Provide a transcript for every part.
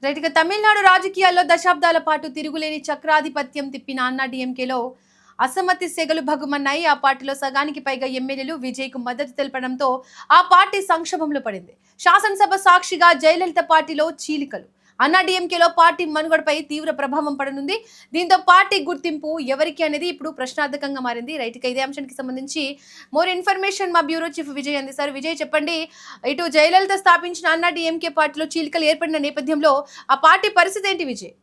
Right ఇక తమిళనాడు రాజకీయాల్లో దశాబ్దాల పాటు తిరుగులేని చక్రాధిపత్యం తిప్పిన అన్నా డీఎంకేలో అసమ్మతి సెగలు భగ్గుమన్నాయి. ఆ పార్టీలో సగానికి పైగా ఎమ్మెల్యేలు విజయ్ కు మద్దతు తెలపడంతో ఆ పార్టీ సంక్షోభంలో పడింది. శాసనసభ సాక్షిగా జయలలిత పార్టీలో చీలికలు. అన్నా డీఎంకేలో పార్టీ మనుగడపై తీవ్ర ప్రభావం పడనుంది. దీంతో పార్టీ గుర్తింపు ఎవరికి అనేది ఇప్పుడు ప్రశ్నార్థకంగా మారింది. రైట్ ఇక ఇదే అంశానికి సంబంధించి మోర్ ఇన్ఫర్మేషన్ మా బ్యూరో చీఫ్ విజయ్ అందిస్తారు. విజయ్ చెప్పండి, ఇటు జయలలిత స్థాపించిన అన్నా డీఎంకే పార్టీలో చీలికలు ఏర్పడిన నేపథ్యంలో ఆ పార్టీ పరిస్థితి ఏంటి విజయ్?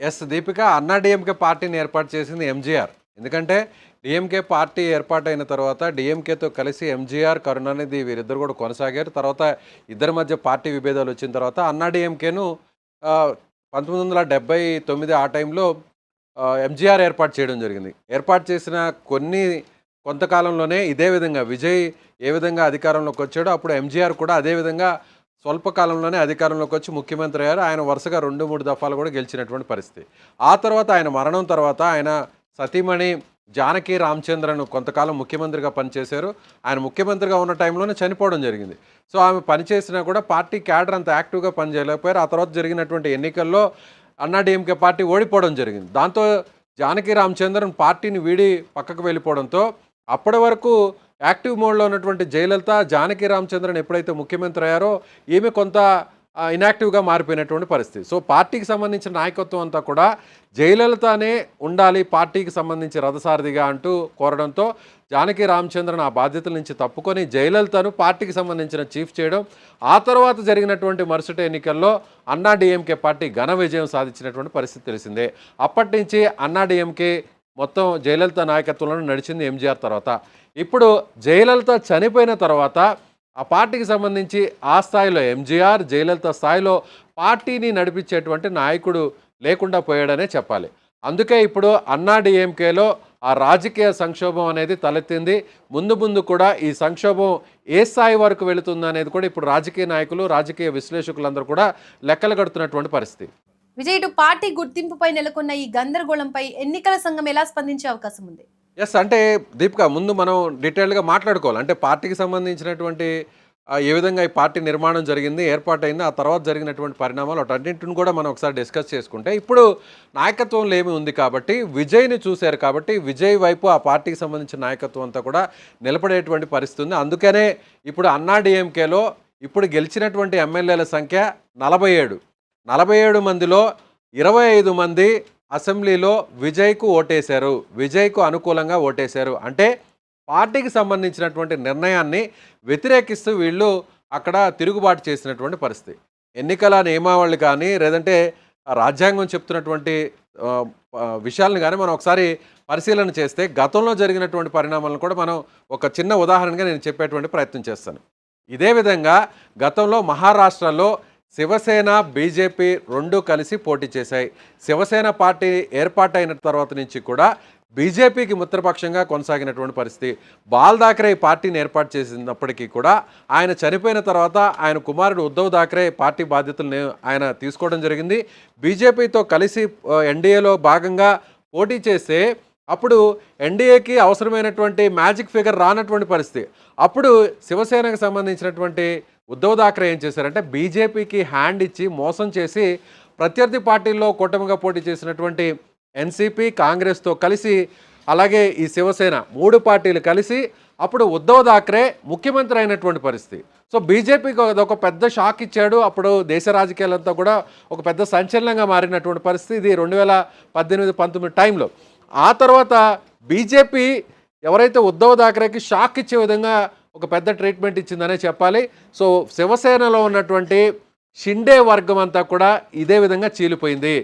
ఎస్ దీపిక, అన్నా డిఎంకే పార్టీని ఏర్పాటు చేసింది ఎంజీఆర్. ఎందుకంటే డిఎంకే పార్టీ ఏర్పాటైన తర్వాత డిఎంకేతో కలిసి ఎంజీఆర్, కరుణానిధి వీరిద్దరు కూడా కొనసాగారు. తర్వాత ఇద్దరి మధ్య పార్టీ విభేదాలు వచ్చిన తర్వాత అన్నా డిఎంకేను 1979 ఆ టైంలో ఎంజీఆర్ ఏర్పాటు చేయడం జరిగింది. ఏర్పాటు చేసిన కొంతకాలంలోనే ఇదే విధంగా విజయ్ ఏ విధంగా అధికారంలోకి వచ్చాడో అప్పుడు ఎంజీఆర్ కూడా అదేవిధంగా స్వల్పకాలంలోనే అధికారంలోకి వచ్చి ముఖ్యమంత్రి అయ్యారు. ఆయన వరుసగా 2-3 దఫాలు కూడా గెలిచినటువంటి పరిస్థితి. ఆ తర్వాత ఆయన మరణం తర్వాత ఆయన సతీమణి జానకి రామచంద్రన్ కొంతకాలం ముఖ్యమంత్రిగా పనిచేశారు. ఆయన ముఖ్యమంత్రిగా ఉన్న టైంలోనే చనిపోవడం జరిగింది. సో ఆమె పనిచేసినా కూడా పార్టీ క్యాడర్ అంత యాక్టివ్గా పనిచేయలేకపోయారు. ఆ తర్వాత జరిగినటువంటి ఎన్నికల్లో అన్నా డిఎంకే పార్టీ ఓడిపోవడం జరిగింది. దాంతో జానకి రామచంద్రన్ పార్టీని వీడి పక్కకు వెళ్ళిపోవడంతో అప్పటి వరకు యాక్టివ్ మోడ్లో ఉన్నటువంటి జయలలిత, జానకి రామచంద్రన్ ఎప్పుడైతే ముఖ్యమంత్రి అయ్యారో ఈమె కొంత ఇన్యాక్టివ్గా మారిపోయినటువంటి పరిస్థితి. సో పార్టీకి సంబంధించిన నాయకత్వం అంతా కూడా జయలలితనే ఉండాలి పార్టీకి సంబంధించి రథసారథిగా అంటూ కోరడంతో జానకి రామచంద్రన్ ఆ బాధ్యతల నుంచి తప్పుకొని జయలలితను పార్టీకి సంబంధించిన చీఫ్ చేయడం, ఆ తర్వాత జరిగినటువంటి మరుసటి ఎన్నికల్లో అన్నా డిఎంకే పార్టీ ఘన విజయం సాధించినటువంటి పరిస్థితి తెలిసిందే. అప్పటి నుంచి అన్నా డిఎంకే మొత్తం జయలలిత నాయకత్వంలో నడిచింది ఎంజీఆర్ తర్వాత. ఇప్పుడు జయలలిత చనిపోయిన తర్వాత ఆ పార్టీకి సంబంధించి ఆ స్థాయిలో ఎంజీఆర్, జయలలిత స్థాయిలో పార్టీని నడిపించేటువంటి నాయకుడు లేకుండా పోయాడనే చెప్పాలి. అందుకే ఇప్పుడు అన్నా డిఎంకేలో ఆ రాజకీయ సంక్షోభం అనేది తలెత్తింది. ముందు కూడా ఈ సంక్షోభం ఏ స్థాయి వరకు వెళుతుంది అనేది కూడా ఇప్పుడు రాజకీయ నాయకులు, రాజకీయ విశ్లేషకులందరూ కూడా లెక్కలు కడుతున్నటువంటి పరిస్థితి. విజయ్, ఇటు పార్టీ గుర్తింపుపై నెలకొన్న ఈ గందరగోళంపై ఎన్నికల సంఘం ఎలా స్పందించే అవకాశం ఉంది? ఎస్ అంటే దీపిక, ముందు మనం డీటెయిల్గా మాట్లాడుకోవాలి. అంటే పార్టీకి సంబంధించినటువంటి ఏ విధంగా ఈ పార్టీ నిర్మాణం జరిగింది, ఏర్పాటైంది, ఆ తర్వాత జరిగినటువంటి పరిణామాలు వాటన్నింటిని కూడా మనం ఒకసారి డిస్కస్ చేసుకుంటే, ఇప్పుడు నాయకత్వంలో ఏమి ఉంది కాబట్టి విజయ్ని చూశారు కాబట్టి విజయ్ వైపు ఆ పార్టీకి సంబంధించిన నాయకత్వం అంతా కూడా నిలబడేటువంటి పరిస్థితి ఉంది. అందుకనే ఇప్పుడు అన్నా డిఎంకేలో ఇప్పుడు గెలిచినటువంటి ఎమ్మెల్యేల సంఖ్య 47 మందిలో 25 మంది అసెంబ్లీలో విజయ్కు ఓటేశారు, విజయ్కు అనుకూలంగా ఓటేశారు. అంటే పార్టీకి సంబంధించినటువంటి నిర్ణయాన్ని వ్యతిరేకిస్తూ వీళ్ళు అక్కడ తిరుగుబాటు చేసినటువంటి పరిస్థితి. ఎన్నికల నియమావళి కానీ లేదంటే రాజ్యాంగం చెప్తున్నటువంటి విషయాలను కానీ మనం ఒకసారి పరిశీలన చేస్తే గతంలో జరిగినటువంటి పరిణామాలను కూడా మనం ఒక చిన్న ఉదాహరణగా నేను చెప్పేటువంటి ప్రయత్నం చేస్తాను. ఇదే విధంగా గతంలో మహారాష్ట్రలో శివసేన, బీజేపీ రెండు కలిసి పోటీ చేశాయి. శివసేన పార్టీ ఏర్పాటైన తర్వాత నుంచి కూడా బీజేపీకి మిత్రపక్షంగా కొనసాగినటువంటి పరిస్థితి. బాల్ థాకరే ఈ పార్టీని ఏర్పాటు చేసినప్పటికీ కూడా ఆయన చనిపోయిన తర్వాత ఆయన కుమారుడు ఉద్ధవ్ థాకరే పార్టీ బాధ్యతలను ఆయన తీసుకోవడం జరిగింది. బీజేపీతో కలిసి ఎన్డీఏలో భాగంగా పోటీ చేస్తే అప్పుడు ఎన్డీఏకి అవసరమైనటువంటి మ్యాజిక్ ఫిగర్ రానటువంటి పరిస్థితి. అప్పుడు శివసేనకు సంబంధించినటువంటి ఉద్ధవ్ థాకరే ఏం చేశారంటే బీజేపీకి హ్యాండ్ ఇచ్చి మోసం చేసి ప్రత్యర్థి పార్టీల్లో కూటమిగా పోటీ చేసినటువంటి ఎన్సీపీ, కాంగ్రెస్తో కలిసి అలాగే ఈ శివసేన 3 పార్టీలు కలిసి అప్పుడు ఉద్ధవ్ థాకరే ముఖ్యమంత్రి అయినటువంటి పరిస్థితి. సో బీజేపీకి ఒక పెద్ద షాక్ ఇచ్చాడు. అప్పుడు దేశ రాజకీయాలంతా కూడా ఒక పెద్ద సంచలనంగా మారినటువంటి పరిస్థితి ఇది 2018-19 టైంలో. ఆ తర్వాత బీజేపీ ఎవరైతే ఉద్ధవ్ థాకరేకి షాక్ ఇచ్చే విధంగా ఒక పెద్ద ట్రీట్మెంట్ ఇచ్చిందనే చెప్పాలి. సో శివసేనలో ఉన్నటువంటి షిండే వర్గం అంతా కూడా ఇదే విధంగా చీలిపోయింది.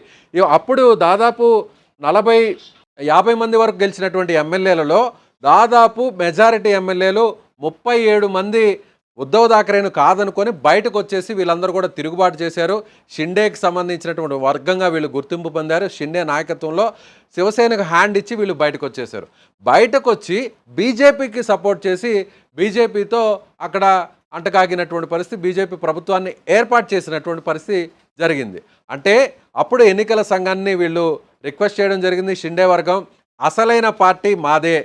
అప్పుడు దాదాపు 40-50 మంది వరకు గెలిచినటువంటి ఎమ్మెల్యేలలో దాదాపు మెజారిటీ ఎమ్మెల్యేలు 37 మంది ఉద్ధవ్ థాకరేను కాదనుకొని బయటకు వచ్చేసి వీళ్ళందరూ కూడా తిరుగుబాటు చేశారు. షిండేకి సంబంధించినటువంటి వర్గంగా వీళ్ళు గుర్తింపు పొందారు. షిండే నాయకత్వంలో శివసేనకు హ్యాండ్ ఇచ్చి వీళ్ళు బయటకు వచ్చేశారు. బయటకు వచ్చి బీజేపీకి సపోర్ట్ చేసి బీజేపీతో అక్కడ అంటకాగినటువంటి పరిస్థితి, బీజేపీ ప్రభుత్వాన్ని ఏర్పాటు చేసినటువంటి పరిస్థితి జరిగింది. అంటే అప్పుడు ఎన్నికల సంఘాన్ని వీళ్ళు రిక్వెస్ట్ చేయడం జరిగింది. షిండే వర్గం అసలైన పార్టీ మాదే,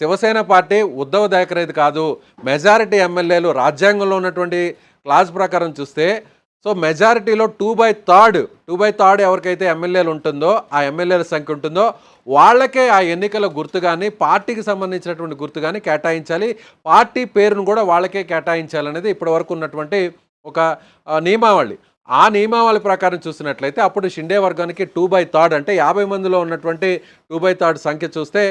శివసేన పార్టీ ఉద్ధవ్ థాకరేది కాదు. మెజారిటీ ఎమ్మెల్యేలు రాజ్యాంగంలో ఉన్నటువంటి క్లాజ్ ప్రకారం చూస్తే సో మెజారిటీలో 2/3 ఎవరికైతే ఎమ్మెల్యేలు ఉంటుందో ఆ ఎమ్మెల్యేల సంఖ్య ఉంటుందో వాళ్ళకే ఆ ఎన్నికల గుర్తు కానీ పార్టీకి సంబంధించినటువంటి గుర్తు కానీ కేటాయించాలి. పార్టీ పేరును కూడా వాళ్ళకే కేటాయించాలనేది ఇప్పటివరకు ఉన్నటువంటి ఒక నియమావళి. ఆ నియమావళి ప్రకారం చూసినట్లయితే అప్పుడు షిండే వర్గానికి 2/3 అంటే 50 మందిలో ఉన్నటువంటి 2/3 సంఖ్య చూస్తే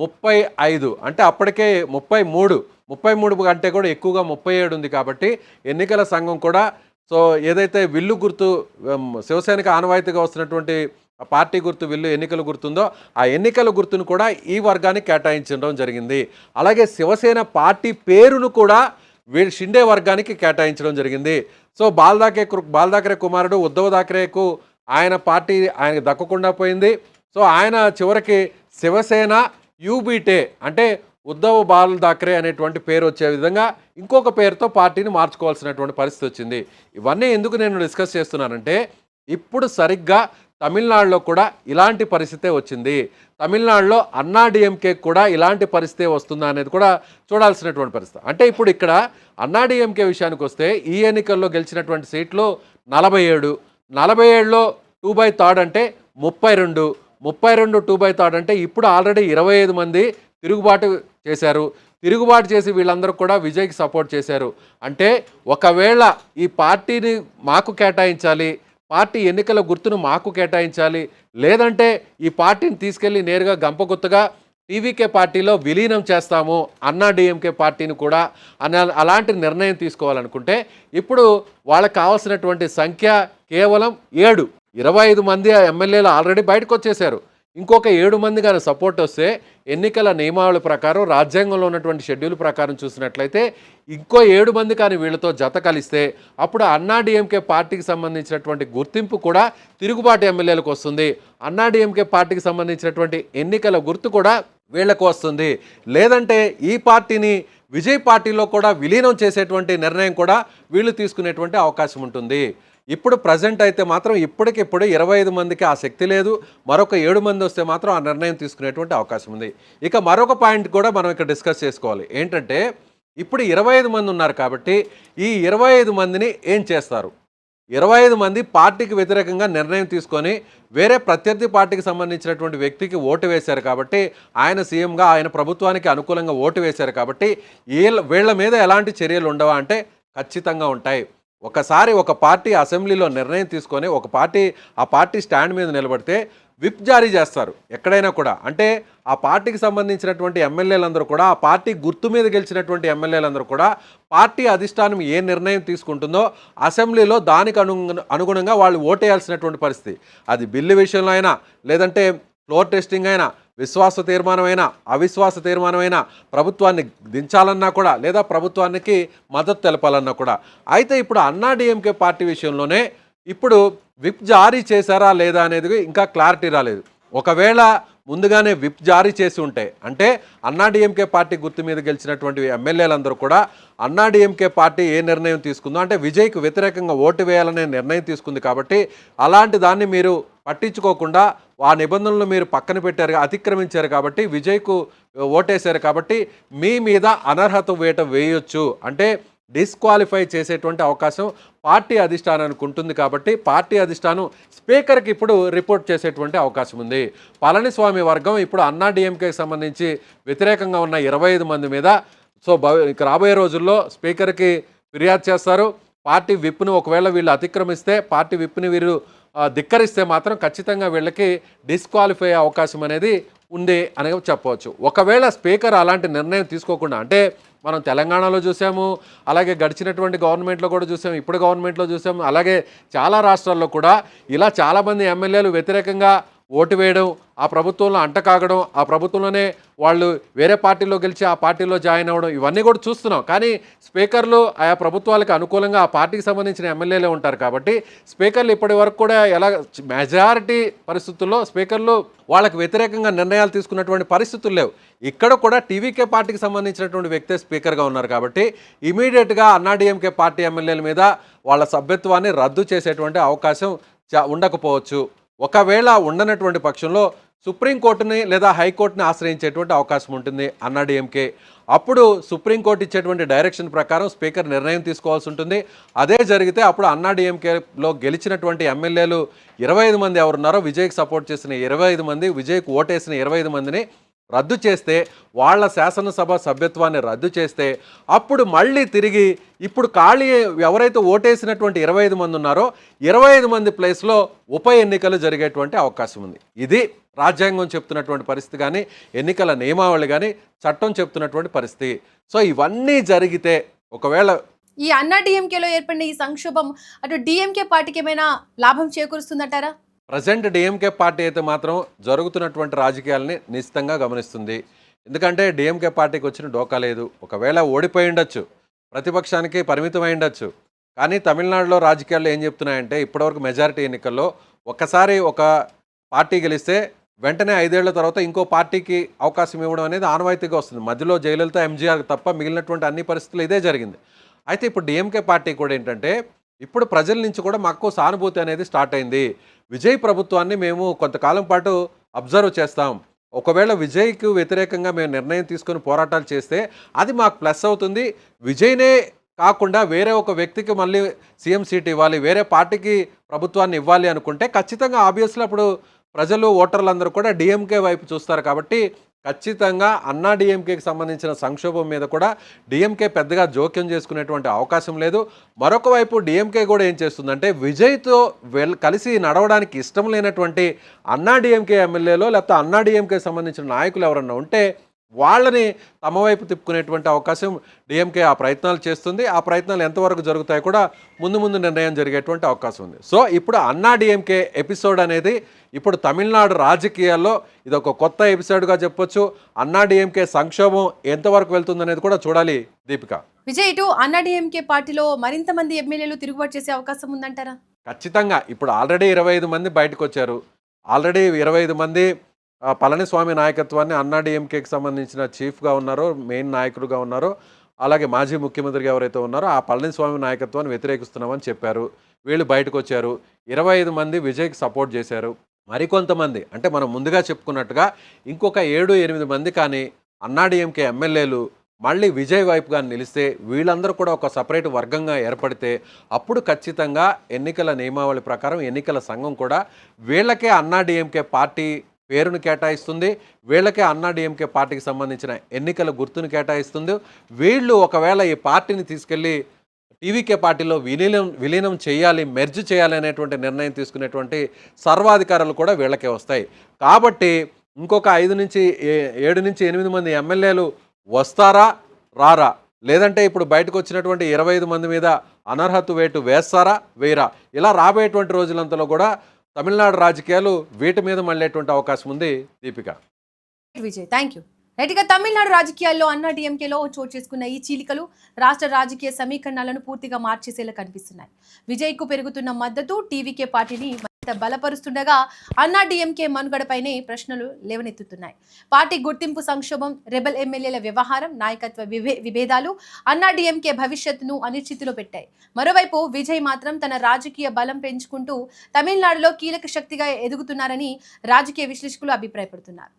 35 అంటే అప్పటికే 33 కంటే కూడా ఎక్కువగా 37 ఉంది. కాబట్టి ఎన్నికల సంఘం కూడా సో ఏదైతే విల్లు గుర్తు శివసేనకి ఆనవాయితీగా వస్తున్నటువంటి పార్టీ గుర్తు విల్లు ఎన్నికల గుర్తుందో ఆ ఎన్నికల గుర్తును కూడా ఈ వర్గానికి కేటాయించడం జరిగింది. అలాగే శివసేన పార్టీ పేరును కూడా షిండే వర్గానికి కేటాయించడం జరిగింది. సో బాల్ థాకరే కుమారుడు ఉద్ధవ్ థాకరేకు ఆయన పార్టీ ఆయనకు దక్కకుండా పోయింది. సో ఆయన చివరికి శివసేన యూబీటే అంటే ఉద్ధవ్ బాల్ థాకరే అనేటువంటి పేరు వచ్చే విధంగా ఇంకొక పేరుతో పార్టీని మార్చుకోవాల్సినటువంటి పరిస్థితి వచ్చింది. ఇవన్నీ ఎందుకు నేను డిస్కస్ చేస్తున్నానంటే ఇప్పుడు సరిగ్గా తమిళనాడులో కూడా ఇలాంటి పరిస్థితే వచ్చింది. తమిళనాడులో అన్నా డిఎంకే కూడా ఇలాంటి పరిస్థితే వస్తుందా అనేది కూడా చూడాల్సినటువంటి పరిస్థితి. అంటే ఇప్పుడు ఇక్కడ అన్నా డిఎంకే విషయానికి వస్తే ఈ ఎన్నికల్లో గెలిచినటువంటి సీట్లు 47లో 2/3 అంటే 32 2/3 అంటే ఇప్పుడు ఆల్రెడీ 25 మంది తిరుగుబాటు చేశారు. తిరుగుబాటు చేసి వీళ్ళందరూ కూడా విజయ్కి సపోర్ట్ చేశారు. అంటే ఒకవేళ ఈ పార్టీని మాకు కేటాయించాలి, పార్టీ ఎన్నికల గుర్తును మాకు కేటాయించాలి, లేదంటే ఈ పార్టీని తీసుకెళ్ళి నేరుగా గంపగుత్తగా టీవీకే పార్టీలో విలీనం చేస్తాము అన్నా డిఎంకే పార్టీని కూడా అలాంటి నిర్ణయం తీసుకోవాలనుకుంటే ఇప్పుడు వాళ్ళకి కావాల్సినటువంటి సంఖ్య కేవలం 7. 25 మంది ఎమ్మెల్యేలు ఆల్రెడీ బయటకు వచ్చేసారు. ఇంకొక 7 మంది కానీ సపోర్ట్ వస్తే ఎన్నికల నియమావళి ప్రకారం రాజ్యాంగంలో ఉన్నటువంటి షెడ్యూల్ ప్రకారం చూసినట్లయితే ఇంకో 7 మంది కానీ వీళ్ళతో జత కలిస్తే అప్పుడు అన్నా డిఎంకే పార్టీకి సంబంధించినటువంటి గుర్తింపు కూడా తిరుగుబాటు ఎమ్మెల్యేలకు వస్తుంది. అన్నా డిఎంకే పార్టీకి సంబంధించినటువంటి ఎన్నికల గుర్తు కూడా వీళ్లకు వస్తుంది. లేదంటే ఈ పార్టీని విజయ్ పార్టీలో కూడా విలీనం చేసేటువంటి నిర్ణయం కూడా వీళ్ళు తీసుకునేటువంటి అవకాశం ఉంటుంది. ఇప్పుడు ప్రజెంట్ అయితే మాత్రం ఇప్పటికిప్పుడు 25 మందికి ఆ శక్తి లేదు. మరొక 7 మంది వస్తే మాత్రం ఆ నిర్ణయం తీసుకునేటువంటి అవకాశం ఉంది. ఇక మరొక పాయింట్ కూడా మనం ఇక్కడ డిస్కస్ చేసుకోవాలి. ఏంటంటే ఇప్పుడు 25 మంది ఉన్నారు కాబట్టి ఈ 25 మందిని ఏం చేస్తారు? 25 మంది పార్టీకి వ్యతిరేకంగా నిర్ణయం తీసుకొని వేరే ప్రత్యర్థి పార్టీకి సంబంధించినటువంటి వ్యక్తికి ఓటు వేశారు కాబట్టి ఆయన సీఎంగా ఆయన ప్రభుత్వానికి అనుకూలంగా ఓటు వేశారు కాబట్టి వీళ్ళ మీద ఎలాంటి చర్యలు ఉండవా అంటే ఖచ్చితంగా ఉంటాయి. ఒకసారి ఒక పార్టీ అసెంబ్లీలో నిర్ణయం తీసుకొని ఒక పార్టీ ఆ పార్టీ స్టాండ్ మీద నిలబడితే విప్ జారీ చేస్తారు ఎక్కడైనా కూడా. అంటే ఆ పార్టీకి సంబంధించినటువంటి ఎమ్మెల్యేలందరూ కూడా ఆ పార్టీ గుర్తు మీద గెలిచినటువంటి ఎమ్మెల్యేలందరూ కూడా పార్టీ అధిష్టానం ఏ నిర్ణయం తీసుకుంటుందో అసెంబ్లీలో దానికి అనుగుణంగా వాళ్ళు ఓటేయాల్సినటువంటి పరిస్థితి. అది బిల్లు విషయంలో అయినా, లేదంటే ఫ్లోర్ టెస్టింగ్ అయినా, విశ్వాస తీర్మానమైనా, అవిశ్వాస తీర్మానమైనా, ప్రభుత్వాన్ని దించాలన్నా కూడా, లేదా ప్రభుత్వానికి మద్దతు తెలపాలన్నా కూడా. అయితే ఇప్పుడు అన్నా డిఎంకే పార్టీ విషయంలోనే ఇప్పుడు విప్ జారీ చేశారా లేదా అనేది ఇంకా క్లారిటీ రాలేదు. ఒకవేళ ముందుగానే విప్ జారీ చేసి ఉంటే అంటే అన్నా డిఎంకే పార్టీ గుర్తు మీద గెలిచినటువంటి ఎమ్మెల్యేలందరూ కూడా అన్నా డిఎంకే పార్టీ ఏ నిర్ణయం తీసుకుందో అంటే విజయ్కు వ్యతిరేకంగా ఓటు వేయాలనే నిర్ణయం తీసుకుంది కాబట్టి అలాంటి దాన్ని మీరు పట్టించుకోకుండా ఆ నిబంధనలు మీరు పక్కన పెట్టారు, అతిక్రమించారు కాబట్టి విజయ్కు ఓటేశారు కాబట్టి మీ మీద అనర్హత వేట వేయొచ్చు అంటే డిస్క్వాలిఫై చేసేటువంటి అవకాశం పార్టీ అధిష్టానానికి ఉంటుంది. కాబట్టి పార్టీ అధిష్టానం స్పీకర్కి ఇప్పుడు రిపోర్ట్ చేసేటువంటి అవకాశం ఉంది. పళనిస్వామి వర్గం ఇప్పుడు అన్నా డిఎంకేకి సంబంధించి వ్యతిరేకంగా ఉన్న 25 మంది మీద సో రాబోయే రోజుల్లో స్పీకర్కి ఫిర్యాదు చేస్తారు. పార్టీ విప్ను ఒకవేళ వీళ్ళు అతిక్రమిస్తే, పార్టీ విప్ని వీరు ధిక్కరిస్తే మాత్రం ఖచ్చితంగా వీళ్ళకి డిస్క్వాలిఫై అయ్యే అవకాశం అనేది ఉంది అని చెప్పవచ్చు. ఒకవేళ స్పీకర్ అలాంటి నిర్ణయం తీసుకోకుండా అంటే మనం తెలంగాణలో చూసాము, అలాగే గడిచినటువంటి గవర్నమెంట్లో కూడా చూసాము, ఇప్పుడు గవర్నమెంట్లో చూసాము, అలాగే చాలా రాష్ట్రాల్లో కూడా ఇలా చాలామంది ఎమ్మెల్యేలు వ్యతిరేకంగా ఓటు వేయడం, ఆ ప్రభుత్వంలో అంటకాగడం, ఆ ప్రభుత్వంలోనే వాళ్ళు వేరే పార్టీలో గెలిచి ఆ పార్టీలో జాయిన్ అవ్వడం ఇవన్నీ కూడా చూస్తున్నాం. కానీ స్పీకర్లు ఆయా ప్రభుత్వాలకు అనుకూలంగా ఆ పార్టీకి సంబంధించిన ఎమ్మెల్యేలే ఉంటారు కాబట్టి స్పీకర్లు ఇప్పటి వరకు కూడా ఎలా మెజారిటీ పరిస్థితుల్లో స్పీకర్లు వాళ్ళకి వ్యతిరేకంగా నిర్ణయాలు తీసుకున్నటువంటి పరిస్థితులు లేవు. ఇక్కడ కూడా టీవీకే పార్టీకి సంబంధించినటువంటి వ్యక్తే స్పీకర్గా ఉన్నారు కాబట్టి ఇమీడియట్గా అన్నాడీఎంకే పార్టీ ఎమ్మెల్యేల మీద వాళ్ళ సభ్యత్వాన్ని రద్దు చేసేటువంటి అవకాశం ఉండకపోవచ్చు. ఒకవేళ ఉండనటువంటి పక్షంలో సుప్రీంకోర్టుని లేదా హైకోర్టుని ఆశ్రయించేటువంటి అవకాశం ఉంటుంది అన్నాడీఎంకే. అప్పుడు సుప్రీంకోర్టు ఇచ్చేటువంటి డైరెక్షన్ ప్రకారం స్పీకర్ నిర్ణయం తీసుకోవాల్సి ఉంటుంది. అదే జరిగితే అప్పుడు అన్నాడీఎంకేలో గెలిచినటువంటి ఎమ్మెల్యేలు 25 మంది ఎవరున్నారో, విజయ్కి సపోర్ట్ చేసిన 25 మంది, విజయ్కి ఓటేసిన 25 మందిని రద్దు చేస్తే, వాళ్ళ శాసనసభ సభ్యత్వాన్ని రద్దు చేస్తే, అప్పుడు మళ్ళీ తిరిగి ఇప్పుడు ఖాళీ ఎవరైతే ఓటేసినటువంటి 25 మంది ఉన్నారో 25 మంది ప్లేస్లో ఉప ఎన్నికలు జరిగేటువంటి అవకాశం ఉంది. ఇది రాజ్యాంగం చెప్తున్నటువంటి పరిస్థితి కానీ, ఎన్నికల నియమావళి కానీ, చట్టం చెప్తున్నటువంటి పరిస్థితి. సో ఇవన్నీ జరిగితే ఒకవేళ ఈ అన్నా డిఎంకేలో ఏర్పడిన ఈ సంక్షోభం అటు డిఎంకే పార్టీకి ఏమైనా లాభం చేకూరుస్తుందంటారా? ప్రజెంట్ డిఎంకే పార్టీ అయితే మాత్రం జరుగుతున్నటువంటి రాజకీయాలని నిశ్చితంగా గమనిస్తుంది. ఎందుకంటే డిఎంకే పార్టీకి వచ్చిన డోకా లేదు. ఒకవేళ ఓడిపోయి ఉండొచ్చు, ప్రతిపక్షానికి పరిమితం అయి ఉండొచ్చు. కానీ తమిళనాడులో రాజకీయాల్లో ఏం చెప్తున్నాయంటే, ఇప్పటివరకు మెజారిటీ ఎన్నికల్లో ఒకసారి ఒక పార్టీ గెలిస్తే వెంటనే 5 ఏళ్ల తర్వాత ఇంకో పార్టీకి అవకాశం ఇవ్వడం అనేది ఆనవాయితీగా వస్తుంది. మధ్యలో జయలలిత, ఎంజీఆర్ తప్ప మిగిలినటువంటి అన్ని పరిస్థితులు ఇదే జరిగింది. అయితే ఇప్పుడు డిఎంకే పార్టీ కూడా ఏంటంటే, ఇప్పుడు ప్రజల నుంచి కూడా మాకు సానుభూతి అనేది స్టార్ట్ అయింది. విజయ్ ప్రభుత్వాన్ని మేము కొంతకాలం పాటు అబ్జర్వ్ చేస్తాం. ఒకవేళ విజయ్కు వ్యతిరేకంగా మేము నిర్ణయం తీసుకొని పోరాటాలు చేస్తే అది మాకు ప్లస్ అవుతుంది. విజయ్నే కాకుండా వేరే ఒక వ్యక్తికి మళ్ళీ సీఎం సీట్ ఇవ్వాలి, వేరే పార్టీకి ప్రభుత్వాన్ని ఇవ్వాలి అనుకుంటే ఖచ్చితంగా ఆబ్వియస్లీ అప్పుడు ప్రజలు, ఓటర్లందరూ కూడా డిఎంకే వైపు చూస్తారు. కాబట్టి ఖచ్చితంగా అన్నా డిఎంకేకి సంబంధించిన సంక్షోభం మీద కూడా డిఎంకే పెద్దగా జోక్యం చేసుకునేటువంటి అవకాశం లేదు. మరొక వైపు డిఎంకే కూడా ఏం చేస్తుందంటే, విజయ్తో కలిసి నడవడానికి ఇష్టం లేనటువంటి అన్నా డిఎంకే ఎమ్మెల్యేలో లేకపోతే అన్నా డిఎంకేకి సంబంధించిన నాయకులు ఎవరన్నా ఉంటే వాళ్ళని తమ వైపు తిప్పుకునేటువంటి అవకాశం డిఎంకే ఆ ప్రయత్నాలు చేస్తుంది. ఆ ప్రయత్నాలు ఎంతవరకు జరుగుతాయి కూడా ముందు నిర్ణయం జరిగేటువంటి అవకాశం ఉంది. సో ఇప్పుడు అన్నా డిఎంకే ఎపిసోడ్ అనేది ఇప్పుడు తమిళనాడు రాజకీయాల్లో ఇది ఒక కొత్త ఎపిసోడ్గా చెప్పొచ్చు. అన్నా డిఎంకే సంక్షోభం ఎంతవరకు వెళ్తుందనేది కూడా చూడాలి దీపిక. విజయ్, ఇటు అన్నా డిఎంకే పార్టీలో మరింత మంది ఎమ్మెల్యేలు తిరుగుబాటు చేసే అవకాశం ఉందంటారా? ఖచ్చితంగా. ఇప్పుడు ఆల్రెడీ 25 మంది బయటకు వచ్చారు. ఆల్రెడీ 25 మంది పళనిస్వామి నాయకత్వాన్ని అన్నా డిఎంకేకి సంబంధించిన చీఫ్గా ఉన్నారో, మెయిన్ నాయకుడుగా ఉన్నారో, అలాగే మాజీ ముఖ్యమంత్రిగా ఎవరైతే ఉన్నారో ఆ పళనిస్వామి నాయకత్వాన్ని వ్యతిరేకిస్తున్నామని చెప్పారు. వీళ్ళు బయటకు వచ్చారు. 25 మంది విజయ్కి సపోర్ట్ చేశారు. మరికొంతమంది అంటే మనం ముందుగా చెప్పుకున్నట్టుగా ఇంకొక 7-8 మంది కానీ అన్నా డిఎంకే ఎమ్మెల్యేలు మళ్ళీ విజయ్ వైపుగా నిలిస్తే, వీళ్ళందరూ కూడా ఒక సపరేట్ వర్గంగా ఏర్పడితే అప్పుడు ఖచ్చితంగా ఎన్నికల నియమావళి ప్రకారం ఎన్నికల సంఘం కూడా వీళ్ళకే అన్నా డిఎంకే పార్టీ పేరును కేటాయిస్తుంది. వీళ్ళకే అన్నా డిఎంకే పార్టీకి సంబంధించిన ఎన్నికల గుర్తును కేటాయిస్తుంది. వీళ్ళు ఒకవేళ ఈ పార్టీని తీసుకెళ్ళి టీవీకే పార్టీలో విలీనం చేయాలి, మెర్జ్ చేయాలి అనేటువంటి నిర్ణయం తీసుకునేటువంటి సర్వాధికారాలు కూడా వీళ్ళకే వస్తాయి. కాబట్టి ఇంకొక 7 నుంచి 8 మంది ఎమ్మెల్యేలు వస్తారా, రారా, లేదంటే ఇప్పుడు బయటకు వచ్చినటువంటి 25 మంది మీద అనర్హత వేటు వేస్తారా, వేయరా, ఇలా రాబోయేటువంటి రోజులంతలో కూడా తమిళనాడు రాజకీయాలు వీటి మీద మళ్ళేటువంటి అవకాశం ఉంది దీపిక. Vijay, thank you. రైట్గా తమిళనాడు రాజకీయాల్లో అన్నా డిఎంకేలో చోటు చేసుకున్న ఈ చీలికలు రాష్ట్ర రాజకీయ సమీకరణాలను పూర్తిగా మార్చేసేలా కనిపిస్తున్నాయి. విజయ్కు పెరుగుతున్న మద్దతు టీవీకే పార్టీని మరింత బలపరుస్తుండగా అన్నా డిఎంకే మనుగడపైనే ప్రశ్నలు లేవనెత్తుతున్నాయి. పార్టీ గుర్తింపు సంక్షోభం, రెబల్ ఎమ్మెల్యేల వ్యవహారం, నాయకత్వ విభేదాలు అన్నా డిఎంకే భవిష్యత్తును అనిశ్చితిలో పెట్టాయి. మరోవైపు విజయ్ మాత్రం తన రాజకీయ బలం పెంచుకుంటూ తమిళనాడులో కీలక శక్తిగా ఎదుగుతున్నారని రాజకీయ విశ్లేషకులు అభిప్రాయపడుతున్నారు.